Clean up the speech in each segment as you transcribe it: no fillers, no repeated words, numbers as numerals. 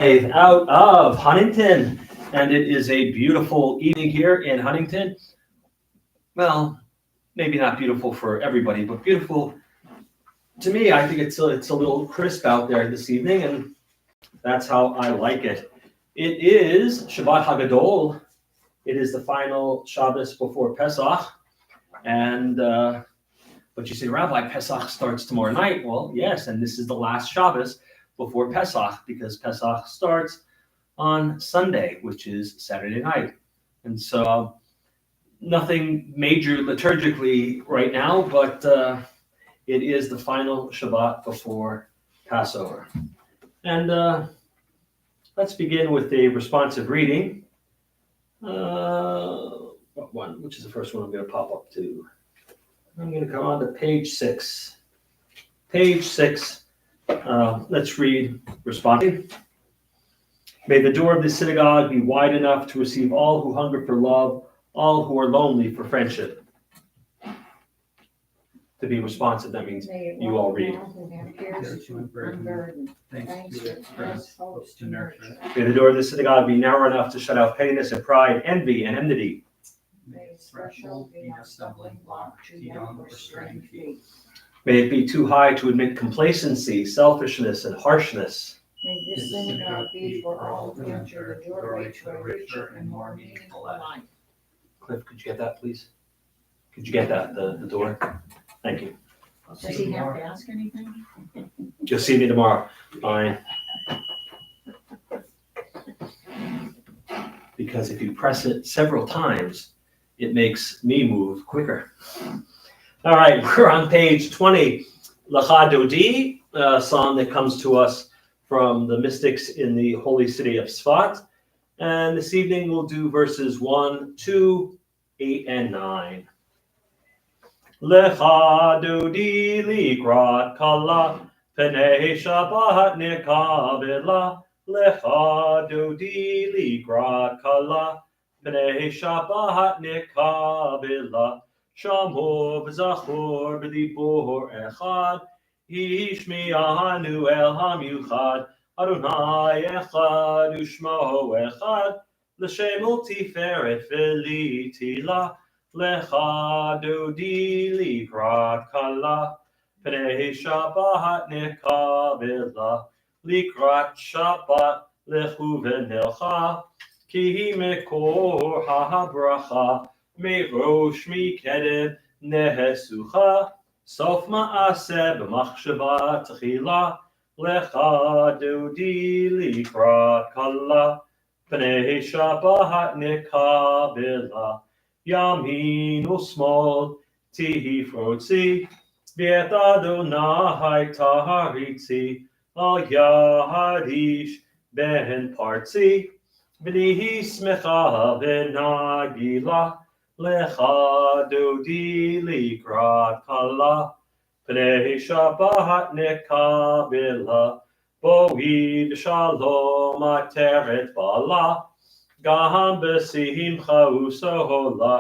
Out of Huntington, and it is a beautiful evening here in Huntington. Well, maybe not beautiful for everybody, but beautiful to me. I think it's a little crisp out there this evening, and that's how I like it. It is Shabbat Hagadol. It is the final Shabbos before Pesach, and but you say, Rabbi, Pesach starts tomorrow night. Well, yes, and this is the last Shabbos before Pesach because Pesach starts on Sunday, which is Saturday night. And so nothing major liturgically right now, but it is the final Shabbat before Passover. And let's begin with a responsive reading. Which is the first one I'm going to pop up to? I'm going to come on to page 6. Page 6. Let's read responsive. May the door of the synagogue be wide enough to receive all who hunger for love, all who are lonely for friendship. To be responsive, that means you all read. May the door of the synagogue be narrow enough to shut out pettiness and pride, envy and enmity. May its threshold be no stumbling block to young or straying feet. May it be too high to admit complacency, selfishness, and harshness. May this synagogue be for all who enter the doorway to a richer and more meaningful life. Cliff, could you get that, please? Could you get that, the door? Thank you. Does he have to ask anything? You'll see me tomorrow. Fine. Because if you press it several times, it makes me move quicker. All right, we're on page 20. Lecha Dodi, a psalm that comes to us from the mystics in the holy city of Sfat. And this evening we'll do verses 1, 2, 8, and 9. Lecha Dodi likrat kala, penei Shabbat nekabela. Lecha Dodi likrat kala, penei Shabbat nekabela. Shamor v'zachor b'dibor echad, Yishmi'anu el hamiuchad, Adonai echad u'shmo echad, L'shem tiferet v'litila, Lecha Dodi likrat kala, Pnei Shabbat nekabela, Likrat Shabbat lechu v'nelcha, Ki mekor ha'bracha, Merosh mikedem nehesucha, Sof ma'aseh b'machshava tchila, Lecha Dodi likrat kala, Pnei Shabbat nekabela, Yamin u'smol tifrotzi, V'et Adonai taharitzi, Al yaharish ben partzi, V'nihi smecha v'nagila, Lecha Dodi likrat kala, Pnei Shabbat nekabela, Bo'id shalom ateret bala, Gam b'simcha u'sohola,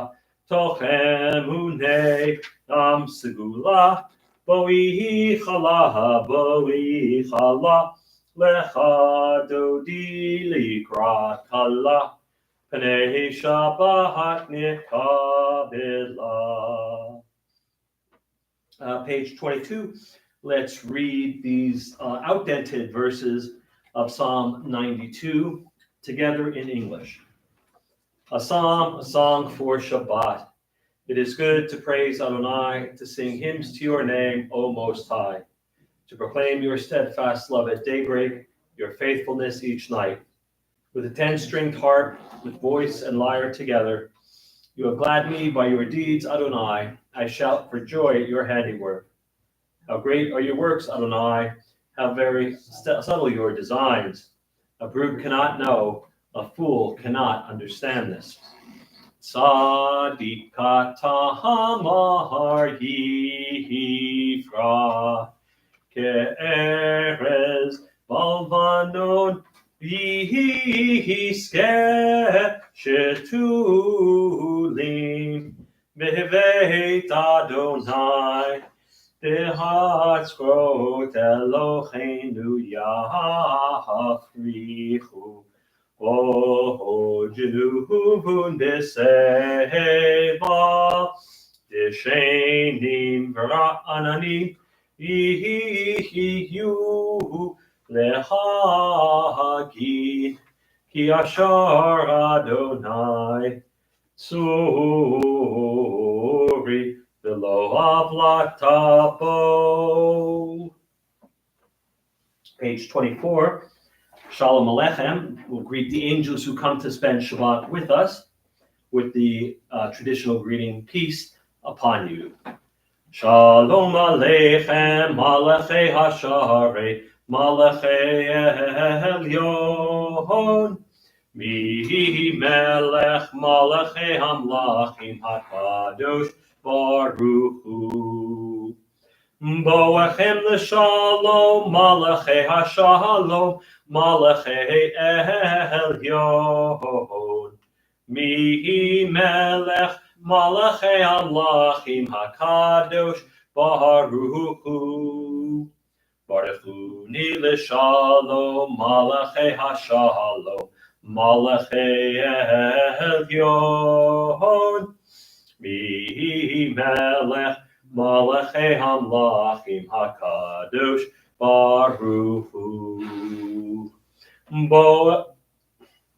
Tochem unei am segula, Bo'ii chala, Bo'ii chala, Lecha Dodi likrat kala, Pnei Shabbat nekabela. Page 22. Let's read these outdented verses of Psalm 92 together in English. A psalm, a song for Shabbat. It is good to praise Adonai, to sing hymns to your name, O Most High, to proclaim your steadfast love at daybreak, your faithfulness each night. With a 10-stringed harp, with voice and lyre together, you have gladdened me by your deeds, Adonai. I shout for joy at your handiwork. How great are your works, Adonai. How very subtle your designs. A brute cannot know, a fool cannot understand this. Tzadik katamar yifra, ke'erez balvanon V'hiske shetulim b'veit Adonai, Dehatzrot Eloheinu Yafrichu. O Jenuhun Beseva. Deshenim V'ra'ananim Yihiyu Lehagi Ki Ashar Adonai Suri V'lo Avlatapo. Page 24. Shalom Aleichem will greet the angels who come to spend Shabbat with us with the traditional greeting, peace upon you. Shalom Aleichem, Malachei Hasharei, Malachei Elyon, Mi Melech, Malachei Hamlachim, HaKadosh Baruch Hu. Boachem l'shalom, Malachei Hashalom, Malachei Elyon. Mi melech malachei hamlachim hakadosh baruch hu. Baruch hu ni l'shalom malachei hashalom malachei elyon. Mi melech malachei hamlachim hakadosh baruch hu.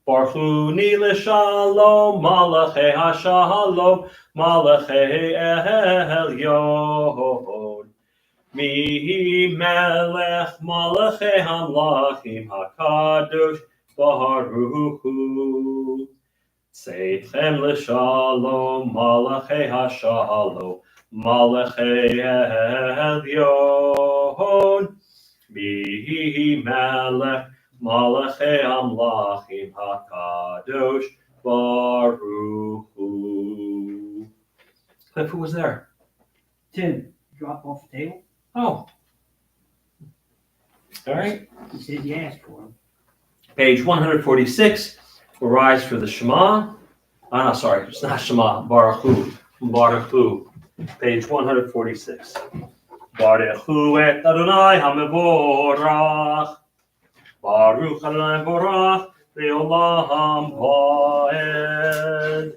Barchuni l'shalom, malachei hashalom, malachei elyon. Mi melech malachei hamlachim hakadosh baruch hu. Seitchem l'shalom, malachei hashalom, malachei elyon. Mi melech Malachei Amlachim HaKadosh Baruch Hu. Cliff, who was there? Tim, drop off the table. Oh. All right. He said you asked for him. Page 146. We'll rise for the Shema. Oh, no, sorry. It's not Shema. Baruch Hu. Baruch Hu. Page 146. Baruch Hu et Adonai HaMevorach. Baruch Adonai Borach Le'olam Va'ed.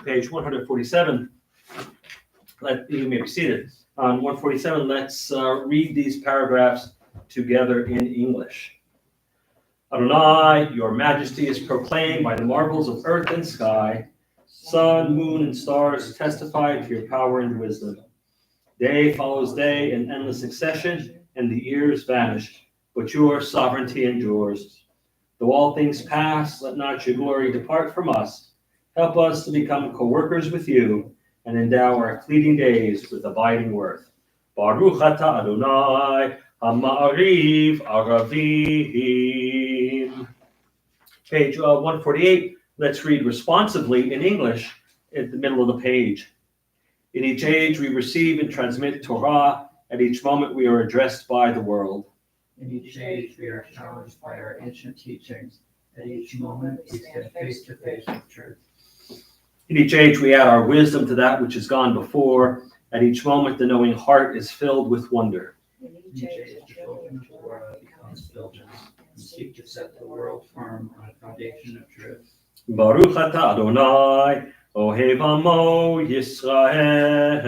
Page 147. You may be seated. On 147, let's read these paragraphs together in English. Adonai, your majesty is proclaimed by the marvels of earth and sky. Sun, moon, and stars testify to your power and wisdom. Day follows day in endless succession, and the years vanish. But your sovereignty endures. Though all things pass, let not your glory depart from us. Help us to become co-workers with you and endow our fleeting days with abiding worth. Baruch atah Adonai, Ha'ma'ariv Aravim. Page 148. Let's read responsively in English at the middle of the page. In each age we receive and transmit Torah. At each moment we are addressed by the world. In each age, we are challenged by our ancient teachings. At each moment, we stand face to face with truth. In each age, we add our wisdom to that which has gone before. At each moment, the knowing heart is filled with wonder. In In each age, the children of Torah becomes diligent and seek to set the world firm on a foundation of truth. Baruch atah Adonai, Ohev Amo Yisrael.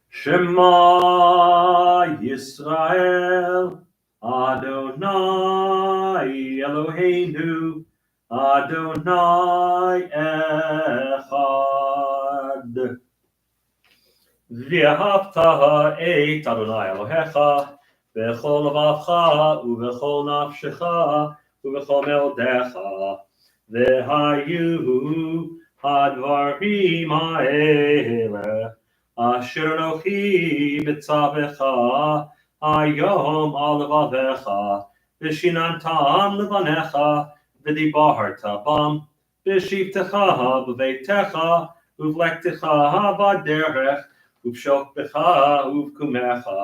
Shema Yisrael, Adonai Eloheinu, Adonai Echad. V'ahavta et Adonai Elohecha, v'chol levavcha, u'v'chol nafshecha, u'v'chol meodecha, v'hayu hadvarim ha'eleh. Asher Anochi b'tzavecha hayom al levavecha v'shinantam levanecha v'dibarta bam v'shivtecha b'veitecha uvlektecha b'derech uvshokbecha uvkumecha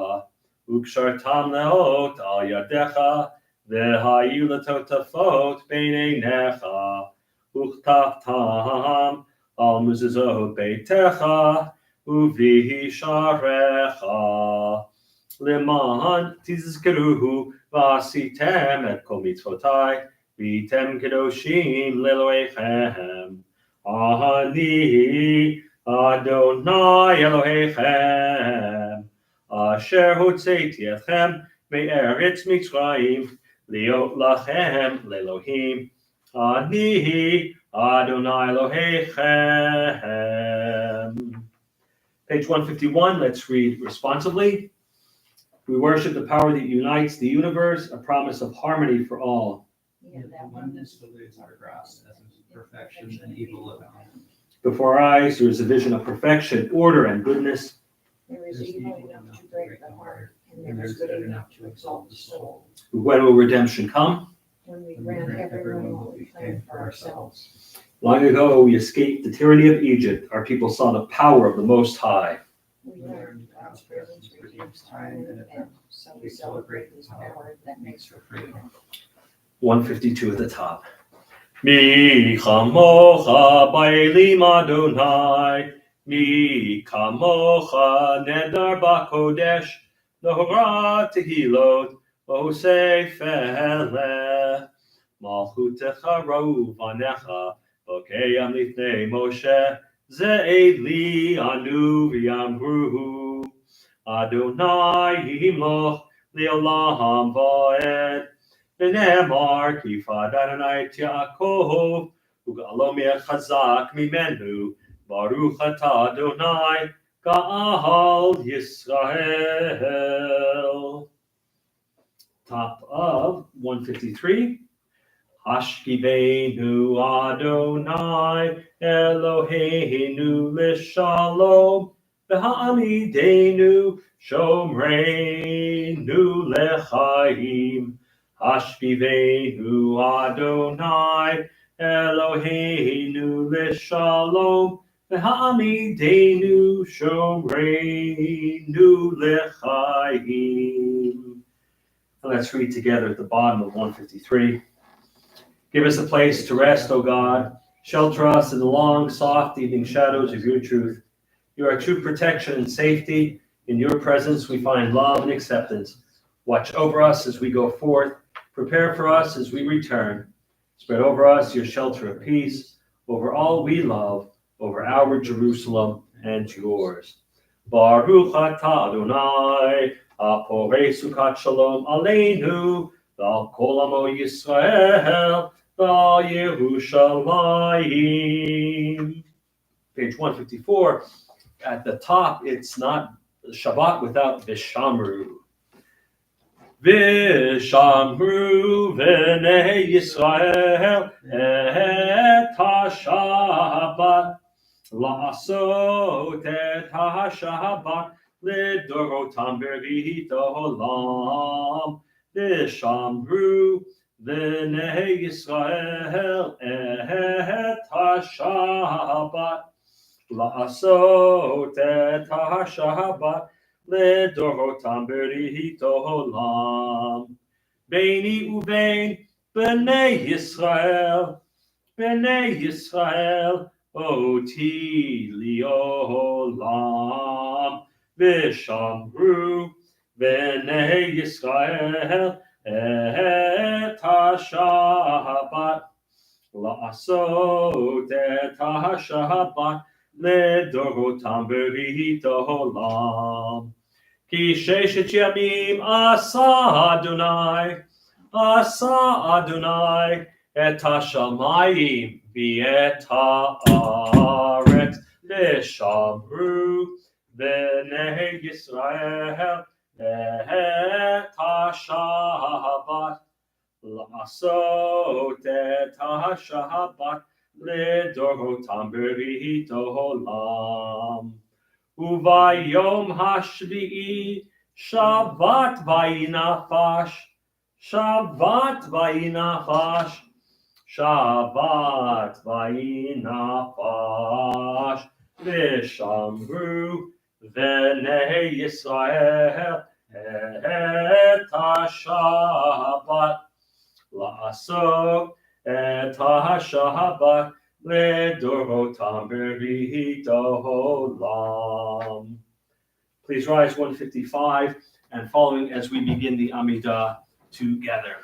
ukshartam leot al yadecha v'hayu letotafot b'neinecha uchtaftam al mezuzot beitecha ובשעריך. למען תזכרוהו ועשיתם את כל מצוותיי, והייתם קדושים לאלוהיכם. אני אדוני אלוהיכם, אשר הוצאתי אתכם מארץ מצרים, להיות לכם לאלוהים. אני אדוני אלוהיכם. Page 151, let's read responsively. We worship the power that unites the universe, a promise of harmony for all. And that oneness eludes our grasp as perfection and evil abound. Before our eyes, there is a vision of perfection, order, and goodness. there is evil enough to break the heart, and there is good enough to exalt the soul. When will redemption come? When we grant everyone what we claim for ourselves. Long ago, we escaped the tyranny of Egypt. Our people saw the power of the Most High. We learn God's presence redeems time and event, so we celebrate this power that makes for freedom. 152 at the top. Mi chamocha ba'elim Adonai, mi kamocha nedar ba'kodesh, nohora tehilot, osei feleh, malchutecha ra'u vanecha, okeyam lifnei Moshe, ze'eli anu v'yamru, Adonai yimloch le'olam va'ed, ונאמר כי יפאד אדוני את יעקב וגאלו מחזק ממנו ברוך אתה אדוני גאל ישראל. Top of 153. Hashkivenu Adonai Eloheinu l'shalom v'ha'amidenu shomreinu l'chaim. Hashkivenu Adonai Eloheinu l'shalom v'ha'amidenu shomreinu l'chaim. Let's read together at the bottom of 153. Give us a place to rest, O God. Shelter us in the long, soft evening shadows of your truth. You are true protection and safety. In your presence we find love and acceptance. Watch over us as we go forth. Prepare for us as we return. Spread over us your shelter of peace, over all we love, over our Jerusalem and yours. Baruch atah Adonai, haporei sukat shalom aleinu, v'al kol amo Yisrael, v'al Yerushalayim. Page 154. At the top, it's not Shabbat without Vishamru. Vishamru v'nei Yisrael et ha-Shabbat la'asot et ha-Shabbat lidorotam bervit olam. Vishamru v'nei Yisrael et ha-Shabbat la'asot et ha-Shabbat לדורותם ברית העולם. ביני ובין בני ישראל, אותי לעולם. ושמרו בני ישראל את השבת, לעשות את השבת לדורותם ברית העולם. כי ששת ימים עשה אדוני את השמיים ואת הארץ, ושמרו בני ישראל את השבת, לעשות את השבת לדורותם ברית העולם. וביום השביעי שבת וינפש, ושמרו בני ישראל את השבת, לעשות את השבת לדורותם ברית העולם. Please rise 155 and following as we begin the Amidah together.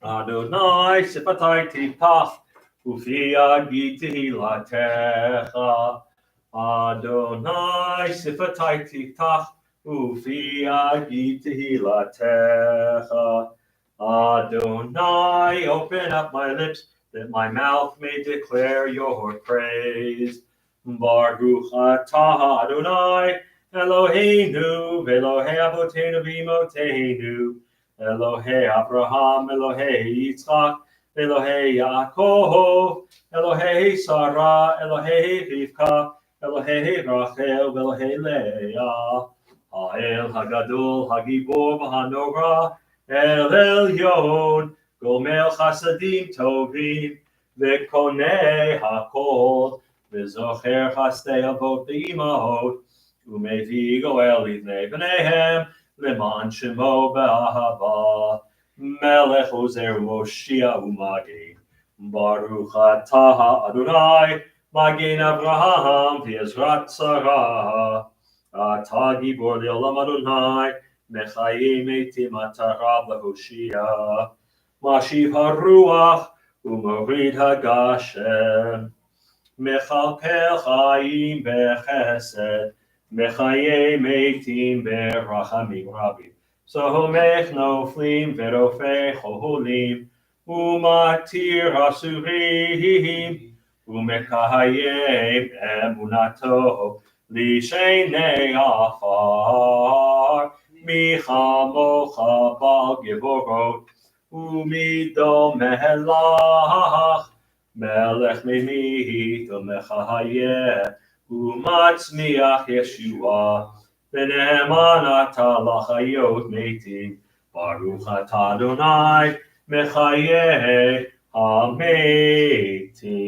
Adonai sifatai tiftach ufi yagi tehilatecha. Adonai sifatai tiftach ufi yagi tehilatecha. Adonai, open up my lips that my mouth may declare your praise. Baruch atah Adonai Eloheinu ve'Elohei Avotenu v'Imotenu Elohei Abraham, Elohei Yitzchak, Elohei Yaakov, Elohei Sarah, Elohei Rivka, Elohei Rachel, Elohei Leah. Ha'el Hagadol, Hagibor, V'Hanora, El Elyon, Gomel Chasadim Tovim, V'Konei HaKol, V'Zocher Chasdei Avot V'Imahot, U'Mevi Goel Livnei B'neihem, Leman Shemo B'Ahava, Melech Ozer Moshia Umagin, Baruch Atah Adonai, Magin Abraham, V'Ezrat Sarah, Atah Gibor Le'olam Adonai, Mechayim Eitim Atarav Lehoshia, Mashiv HaRuach, Umorid HaGashem, Mechalkel Chaim B'Chesed, Mechayim Eitim Berachamim Rabim, Sohomech Noflim Verofei Choholim, Umatir Asurim, Umekayim Emunato, Lishenei Afar, Michamocha Bal Gevorot, Umido Melach, Melech Memit Umechayeh, Umatzmiach Yeshua, V'ne'eman ata l'chayot metim, Baruch atah Adonai, Mechayeh hametim.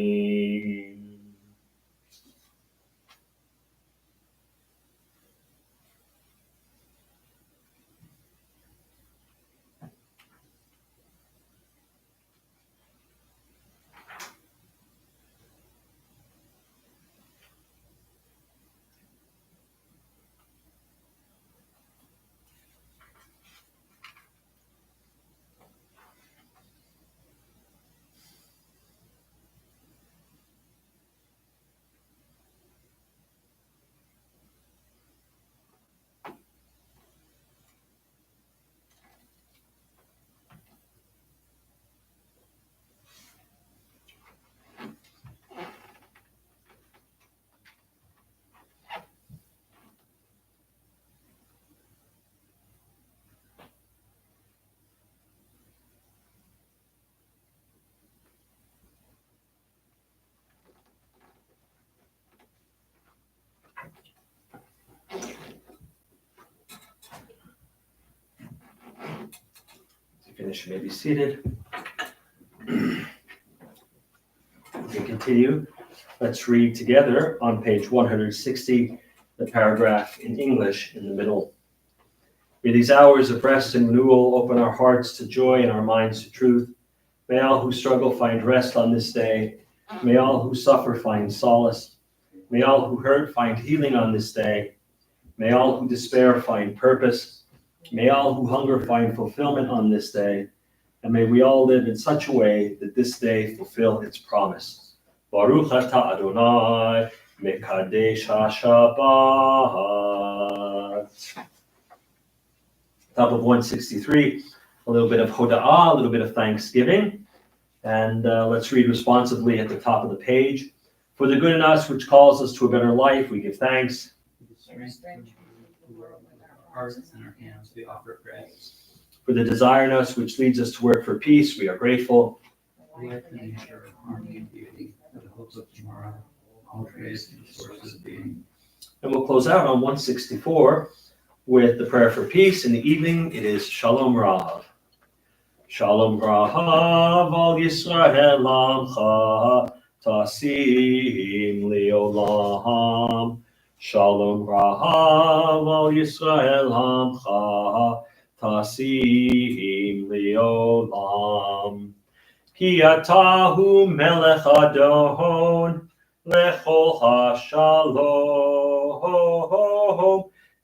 Finish, you may be seated. We continue. Let's read together on page 160, the paragraph in English in the middle. May these hours of rest and renewal open our hearts to joy and our minds to truth. May all who struggle find rest on this day. May all who suffer find solace. May all who hurt find healing on this day. May all who despair find purpose. May all who hunger find fulfillment on this day, and may we all live in such a way that this day fulfill its promise. Baruch atah Adonai, Mekadesh HaShabbat. Top of 163, a little bit of Hoda'ah, a little bit of thanksgiving, and let's read responsively at the top of the page. For the good in us which calls us to a better life, we give thanks. Hearts and our hands, we offer praise. For the desire in us which leads us to work for peace, we are grateful. Life and nature, harmony and beauty, for the hopes of tomorrow, all praise and sources of being. And we'll close out on 164 with the prayer for peace. In the evening, it is Shalom Rahav. Shalom Rahav al Yisrael Amcha, Tasim Leolam. Shalom Rahav al Yisrael Amcha, Tasim Leolam. Ki atahu melech adon lechol hashalom.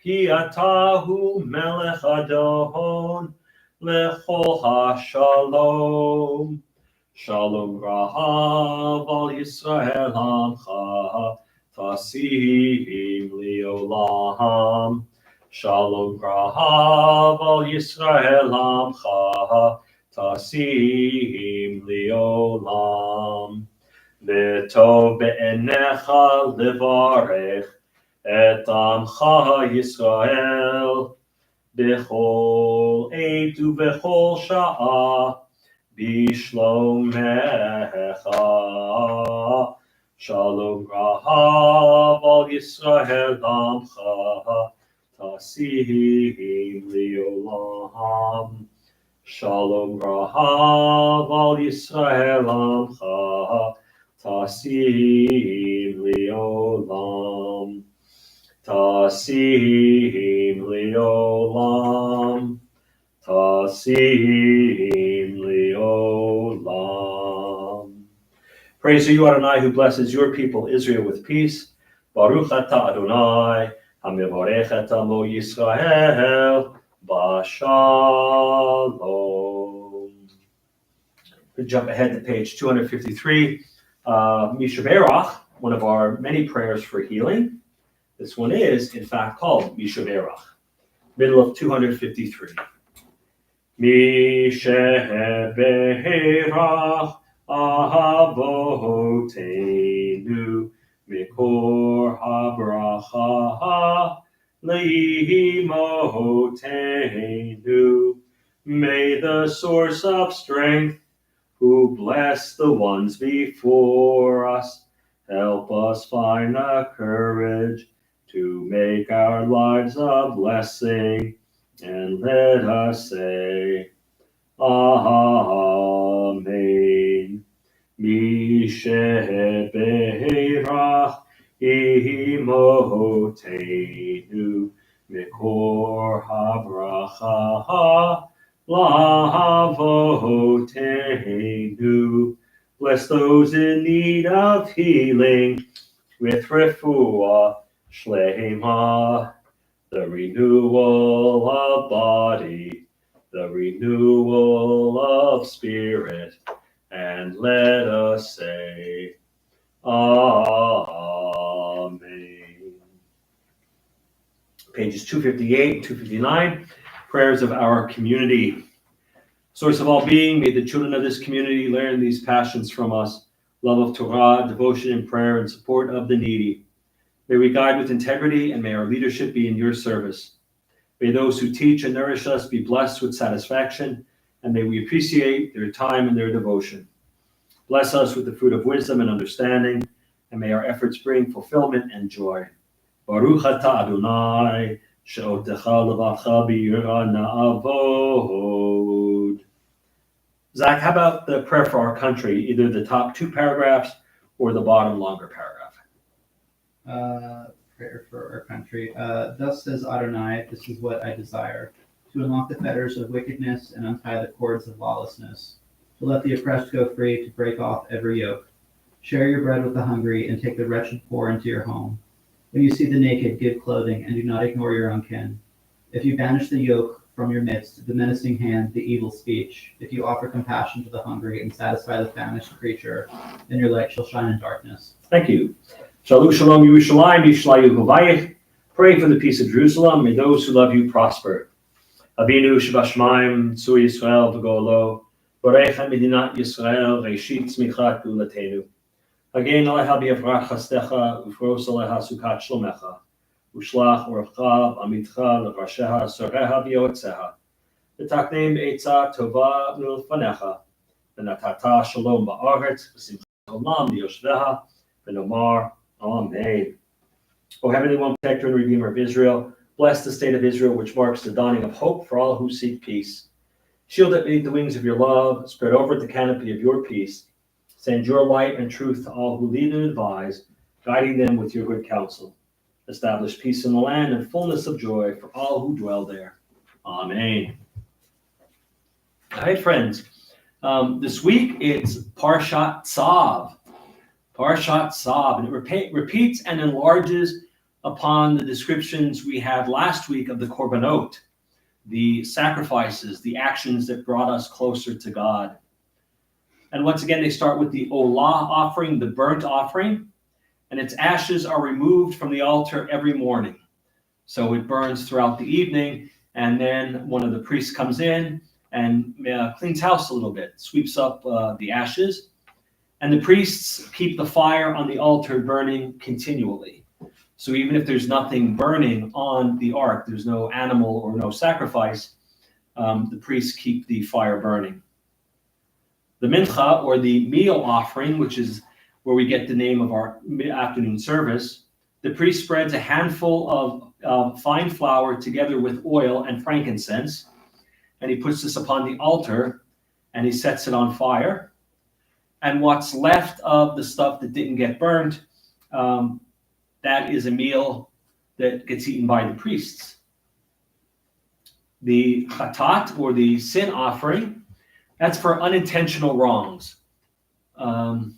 Ki atahu melech adon lechol hashalom. Shalom rahav al Yisrael amcha tasim liolam. Shalom rahav al Yisrael amcha tasim liolam. V'tov be'enecha levarech et amcha Yisrael b'chol eit u'b'chol sha'ah bishlomecha. Shalom rahav al Yisrael amcha tasim liolam. Shalom rahav al Yisrael amcha tasim liolam. Tasim liolam. Tasim liolam. Praise to you, Adonai, who blesses your people Israel with peace. Baruch atah Adonai, hamivorech et amo Yisrael b'shalom. We jump ahead to page 253. Mishaberach, one of our many prayers for healing. This one is, in fact, called Mishaberach. Middle of 253. Mishaberach Avotenu Mikor habracha Leimotenu. May the source of strength, who bless the ones before us, help us find the courage to make our lives a blessing, and let us say, Amen. Mishaberach imotenu mikor habracha lavotenu. Bless those in need of healing with refuah shlema, the renewal of body, the renewal of spirit, and let us say, Amen. Pages 258 and 259, prayers of our community. Source of all being, may the children of this community learn these passions from us: love of Torah, devotion in prayer, and support of the needy. May we guide with integrity, and may our leadership be in your service. May those who teach and nourish us be blessed with satisfaction, and may we appreciate their time and their devotion. Bless us with the fruit of wisdom and understanding, and may our efforts bring fulfillment and joy. Baruch atah Adonai, she'otecha levacha b'yira na'avod. Zach, how about the prayer for our country, either the top two paragraphs or the bottom longer paragraph? Prayer for our country. Thus says Adonai, this is what I desire, to unlock the fetters of wickedness and untie the cords of lawlessness, to let the oppressed go free, to break off every yoke. Share your bread with the hungry, and take the wretched poor into your home. When you see the naked, give clothing, and do not ignore your own kin. If you banish the yoke from your midst, the menacing hand, the evil speech, if you offer compassion to the hungry and satisfy the famished creature, then your light shall shine in darkness. Thank you. Shalom, shalom, Yerushalayim, Yishlayu Hovayich. Pray for the peace of Jerusalem. May those who love you prosper. Avinu Shabashmaim, Tzur Yisrael V'Golo, Borech HaMedinat Yisrael, Reishit Tzmichat Gulatenu. Again, Aleha B'Yavrach Chastecha, Ufros Aleha Sukat Shlomecha, Ushlach Orcha Amitcha Levarsheha Soreha V'Yotzeha, V'Taknem Be'etza Tova V'Lfanecha, V'Natata Shalom Ba'aretz, V'Simcha Olam V'Yoshveha, V'Nomar Amen. O Heavenly One, Protector and Redeemer of Israel, bless the state of Israel, which marks the dawning of hope for all who seek peace. Shield it beneath the wings of your love, spread over it the canopy of your peace. Send your light and truth to all who lead and advise, guiding them with your good counsel. Establish peace in the land and fullness of joy for all who dwell there. Amen. All right, friends. This week it's Parshat Tzav. Parshat Tzav, and it repeats and enlarges upon the descriptions we had last week of the korbanot, the sacrifices, the actions that brought us closer to God. And once again, they start with the olah offering, the burnt offering, and its ashes are removed from the altar every morning. So it burns throughout the evening, and then one of the priests comes in and cleans house a little bit, sweeps up the ashes, and the priests keep the fire on the altar burning continually. So even if there's nothing burning on the ark, there's no animal or no sacrifice, the priests keep the fire burning. The mincha, or the meal offering, which is where we get the name of our afternoon service, the priest spreads a handful of fine flour together with oil and frankincense, and he puts this upon the altar, and he sets it on fire. And what's left of the stuff that didn't get burned, that is a meal that gets eaten by the priests. The chatat, or the sin offering, that's for unintentional wrongs. It's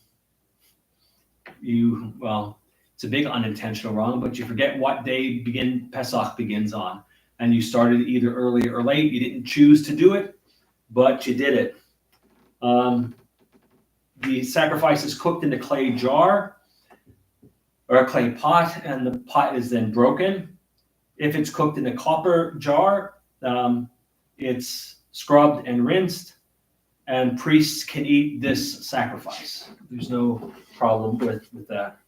a big unintentional wrong, but you forget what day Pesach begins on. And you started either early or late. You didn't choose to do it, but you did it. The sacrifice is cooked in a clay jar or a clay pot, and the pot is then broken. If it's cooked in a copper jar, it's scrubbed and rinsed, and priests can eat this sacrifice. There's no problem with that.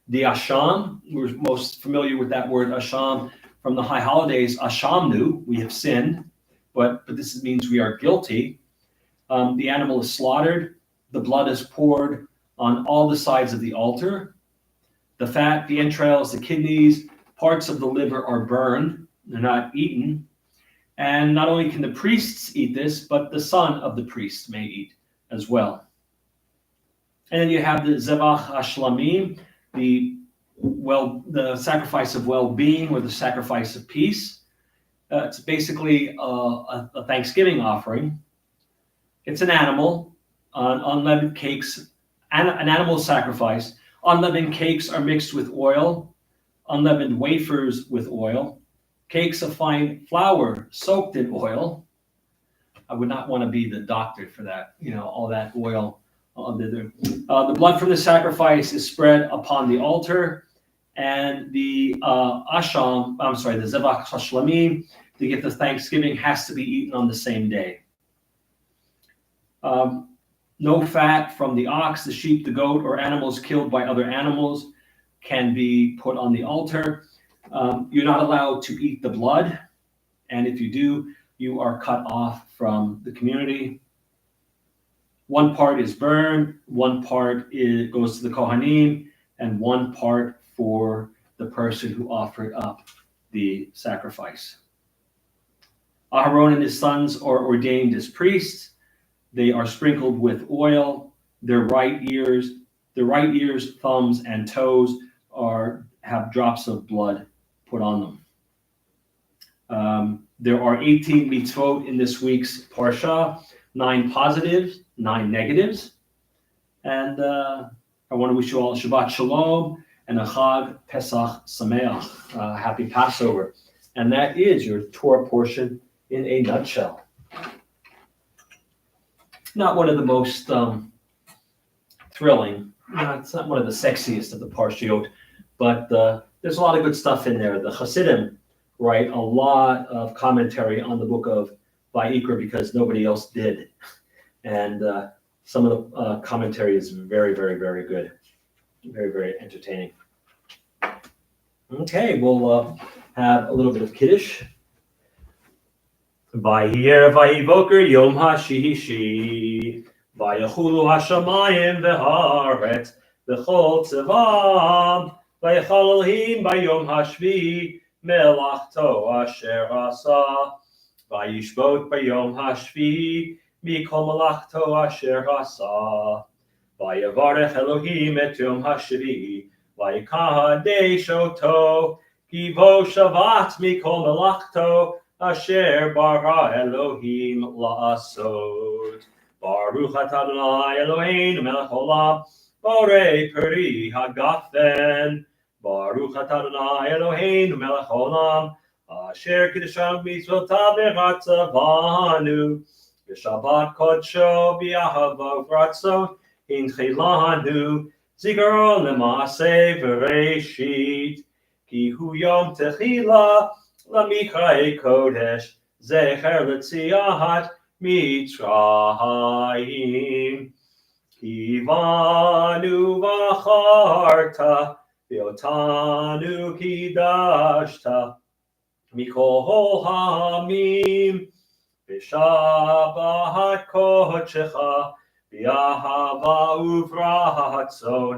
The asham, we're most familiar with that word asham from the high holidays. Ashamnu, we have sinned, but this means we are guilty. The animal is slaughtered. The blood is poured on all the sides of the altar. The fat, the entrails, the kidneys, parts of the liver are burned. They're not eaten. And not only can the priests eat this, but the son of the priest may eat as well. And then you have the zevach hashlamim, the sacrifice of well-being, or the sacrifice of peace. It's basically a Thanksgiving offering. It's an animal, unleavened cakes, an animal sacrifice. Unleavened cakes are mixed with oil, unleavened wafers with oil, cakes of fine flour soaked in oil. I would not want to be the doctor for that, all that oil. The blood from the sacrifice is spread upon the altar, and the the zevach hashlamim, the gift of thanksgiving, has to be eaten on the same day. No fat from the ox, the sheep, the goat, or animals killed by other animals can be put on the altar. You're not allowed to eat the blood, and if you do, you are cut off from the community. One part is burned, one part goes to the Kohanim, and one part for the person who offered up the sacrifice. Aharon and his sons are ordained as priests. They are sprinkled with oil. Their right ears, thumbs, and toes have drops of blood put on them. There are 18 mitzvot in this week's parsha, 9 positives, 9 negatives. And I want to wish you all Shabbat Shalom and a Chag Pesach Sameach, happy Passover. And that is your Torah portion in a nutshell. Not one of the most thrilling, it's not one of the sexiest of the parshiot, but there's a lot of good stuff in there. The Hasidim write a lot of commentary on the book of Vayikra because nobody else did. And some of the commentary is very, very, very good. Very, very entertaining. Okay, we'll have a little bit of Kiddush. Vayir vayivoker yom hashishi, vayachulu hashamayim v'haaretz v'chol tzevam, vayachal Elohim bayom hashvi melachto asher asa, vayishbot bayom hashvi mikol melachto asher asa, vayavarech Elohim et yom hashvi, vayikadesh oto, givo shavat mikol melachto Asher bara Elohim la'asod. Baruch atah Adonai Eloheinu melech haolam, borei peri hagafen. Baruch atah Adonai Eloheinu melech haolam, asher kiddushanu mitzvotav v'ratzavanu. B'shabbat kodsho b'ahava v'ratzon hinchilanu. Zikaron l'maaseh v'reishit. Ki hu yom techila l'michai kodesh. Zecher l'tziat Mitzrayim. Kivanu v'acharta v'otanu kidashta mikol ha'amim v'shabbat kodshecha v'ahava uvratzon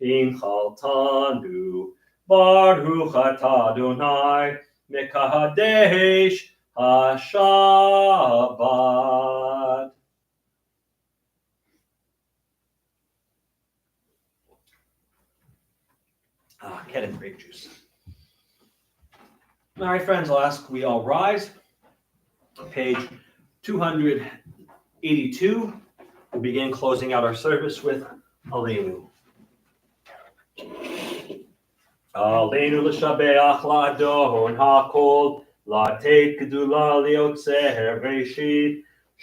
inchaltanu baruch atah Adonai mekadesh Shabbat. Cat and grape juice. All right, friends, I'll ask we all rise. Page 282. We'll begin closing out our service with Aleinu. Aleinu l'shabeach la'adon ha'kol. Latet gedula liotzer reishit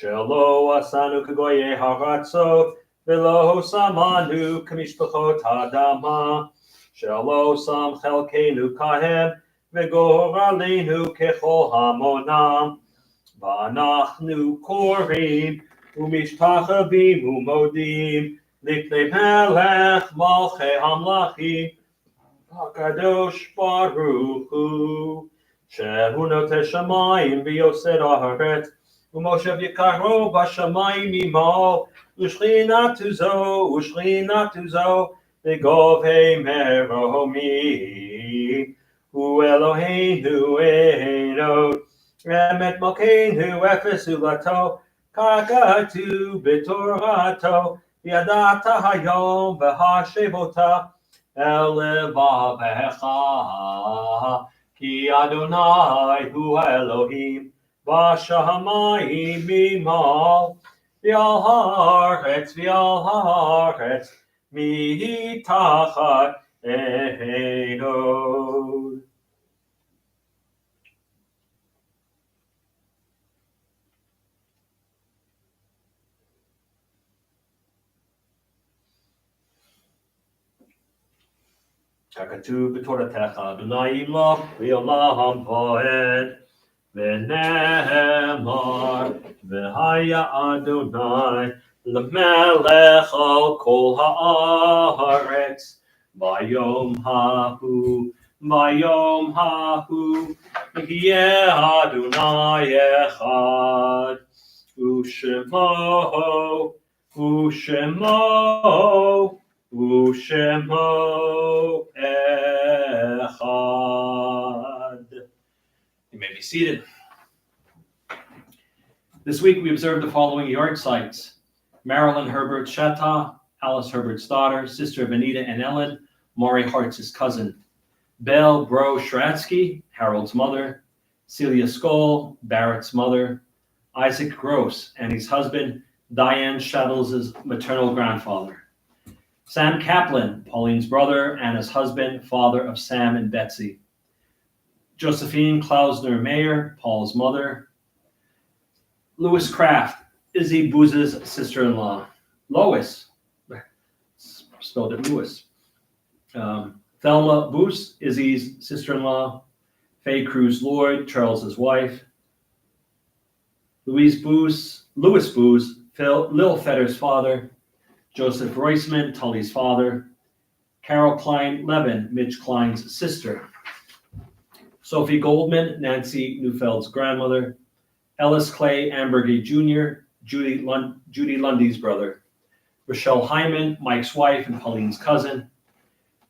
shelo asanu kagoye haratzot velo samanu kamishpachot hadama shelo sam chelkenu kahem vegoralenu kechol hamonam v'anachnu korim umishpachavim umodim lipnei melech malchei hamlachim hakadosh baruch hu. Shehu note shamayim v'yoser haaretz u'moshev yikaro b'shamayim imo u'shchinatu zo v'govei meromim u'Eloheinu einod emet malkeinu efes ulato kakatu b'torato v'yadata hayom v'hashevota el levavecha Ki Adonai hu Elohim v'shamayim mimal v'al haaretz mitachat einod. Kakatu b'toratecha Adonai imloch v'olam va'ed v'nehemar v'haya Adonai l'melech al kol haaretz v'yom hahu yeh Adonai echad u'shemo echad. You may be seated. This week we observed the following yard sites: Marilyn Herbert Shatta, Alice Herbert's daughter, sister of Anita and Ellen, Maury Hart's cousin; Belle Bro Shratsky, Harold's mother; Celia Skoll, Barrett's mother; Isaac Gross, Annie's husband, Diane Shaddles' maternal grandfather; Sam Kaplan, Pauline's brother, Anna's husband, father of Sam and Betsy; Josephine Klausner Mayer, Paul's mother; Louis Kraft, Izzy Booz's sister-in-law; Lois, spelled it Louis; Thelma Boos, Izzy's sister-in-law; Faye Cruz Lloyd, Charles's wife; Louis Boos, Lil Fetter's father; Joseph Roisman, Tully's father; Carol Klein Levin, Mitch Klein's sister; Sophie Goldman, Nancy Neufeld's grandmother; Ellis Clay Ambergy Jr., Judy Lundy's brother; Rochelle Hyman, Mike's wife and Pauline's cousin;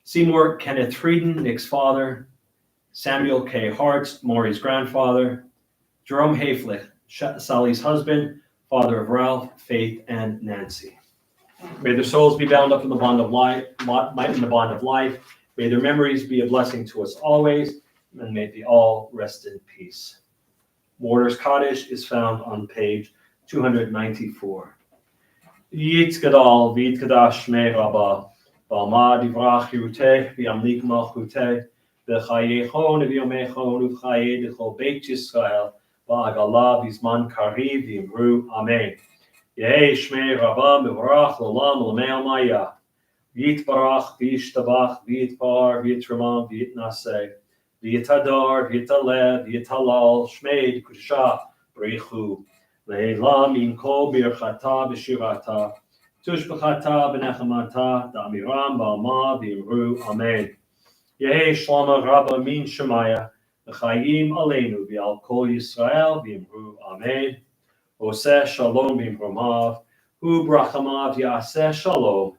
Seymour Kenneth Frieden, Nick's father; Samuel K. Hartz, Maury's grandfather; Jerome Hayflick, Sally's husband, father of Ralph, Faith, and Nancy. May their souls be bound up in the bond of life. May their memories be a blessing to us always, and may they all rest in peace. Mortar's Cottage is found on page 294. Yitzgadal, Vidkadash Me Rabba, Balma Divrach Yute, Yamlik Malchute, Bechayechon, Viomechon, Uchaye, Dechol Beit Yisrael, Ba'agalah, Bizman Kariv, Vimru, Amen. Yehei Shmei Rabba, Mivrach, Lolam, Lamei Maya, Yitbarach, Vishtabach, Vitbar, Vitramam, Vitnase, Vitadar, Vitalev, Vitalal, Shmei, Kusha, Brechu. Le'elam im kol birchata b'shirata, tushbachata b'nechamata, da'amiram ba'alma v'imru, amen. Yehi shlama rabba min shemaya, v'chayim aleinu v'al kol Yisrael v'imru, amen. Oseh shalom b'imromav, hu brachamav yaseh shalom,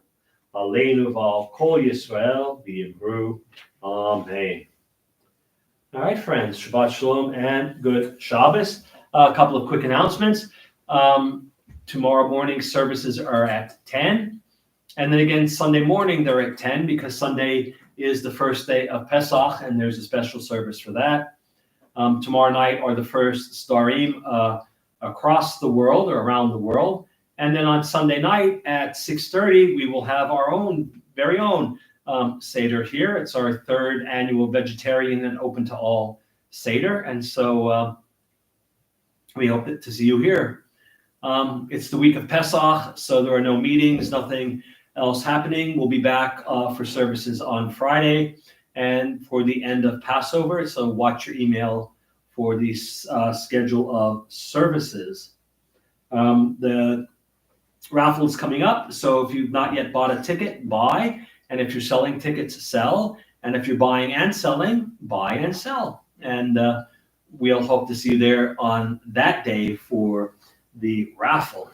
aleinu v'al kol Yisrael v'imru, amen. All right, friends, Shabbat Shalom and good Shabbos. A couple of quick announcements. Tomorrow morning services are at 10. And then again, Sunday morning, they're at 10 because Sunday is the first day of Pesach and there's a special service for that. Tomorrow night are the first Starim across the world or around the world. And then on Sunday night at 6:30, we will have our very own Seder here. It's our third annual vegetarian and open to all Seder. And so we hope to see you here. It's the week of Pesach, so there are no meetings, nothing else happening. We'll be back for services on Friday and for the end of Passover. So watch your email for the schedule of services. The raffle is coming up. So if you've not yet bought a ticket, buy. And if you're selling tickets, sell. And if you're buying and selling, buy and sell. And we'll hope to see you there on that day for the raffle.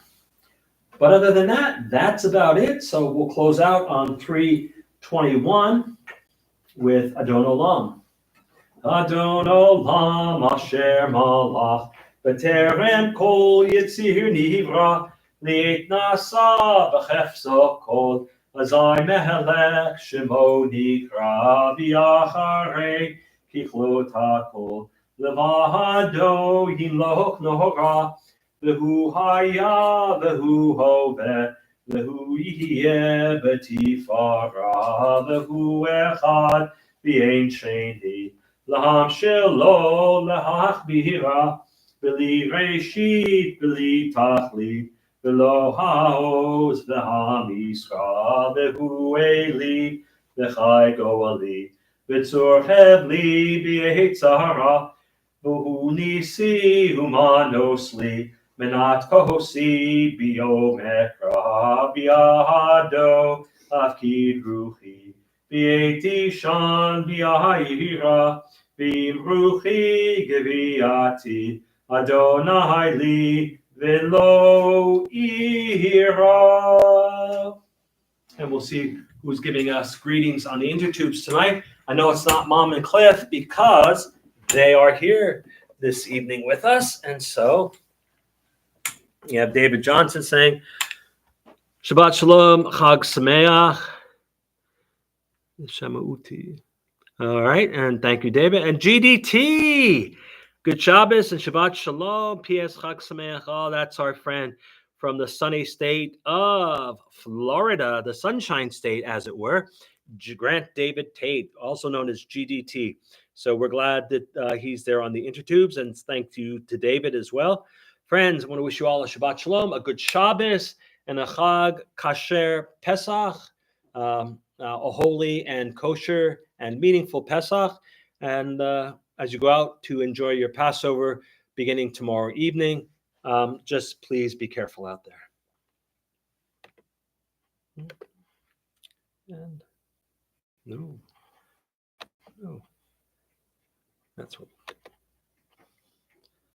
But other than that, that's about it. So we'll close out on 3:21 with Adon Olam. Adon Olam Asher Malach B'terem Kol Yitzir Nivra Li'et Nasa B'chefzo Kol Azai Mehelech Shemo Nikra V'Yacharei Kichlot HaKol Levado Yimloch Nohora V'hu Haya V'hu Hoveh V'hu Yeh B'tifara V'hu Echad V'ein Sheni L'ham Shelo L'hach Bihira B'li Reshit B'li Tachlit V'lo Ha'oz V'ham Yisra V'hu Eli V'chai Goali V'tzur Hevli B'yehitzara V'hu Nisi Humanosli Menat Kohosi Biomekra Biahado Afkid Ruchi Bieti Shan Biahira Bimruchi Geviati Adonai Li Velo Ihira. And we'll see who's giving us greetings on the intertubes tonight. I know it's not Mom and Cliff because they are here this evening with us. And so you have David Johnson saying, Shabbat Shalom, Chag Sameach, Shemauti. All right, and thank you, David. And GDT, good Shabbos and Shabbat Shalom, P.S. Chag Sameach. Oh, that's our friend from the sunny state of Florida, the Sunshine State, as it were, Grant David Tate, also known as GDT. So we're glad that he's there on the intertubes, and thank you to David as well. Friends, I want to wish you all a Shabbat Shalom, a good Shabbos, and a Chag Kasher Pesach, a holy and kosher and meaningful Pesach. And as you go out to enjoy your Passover beginning tomorrow evening, just please be careful out there. And no, that's what.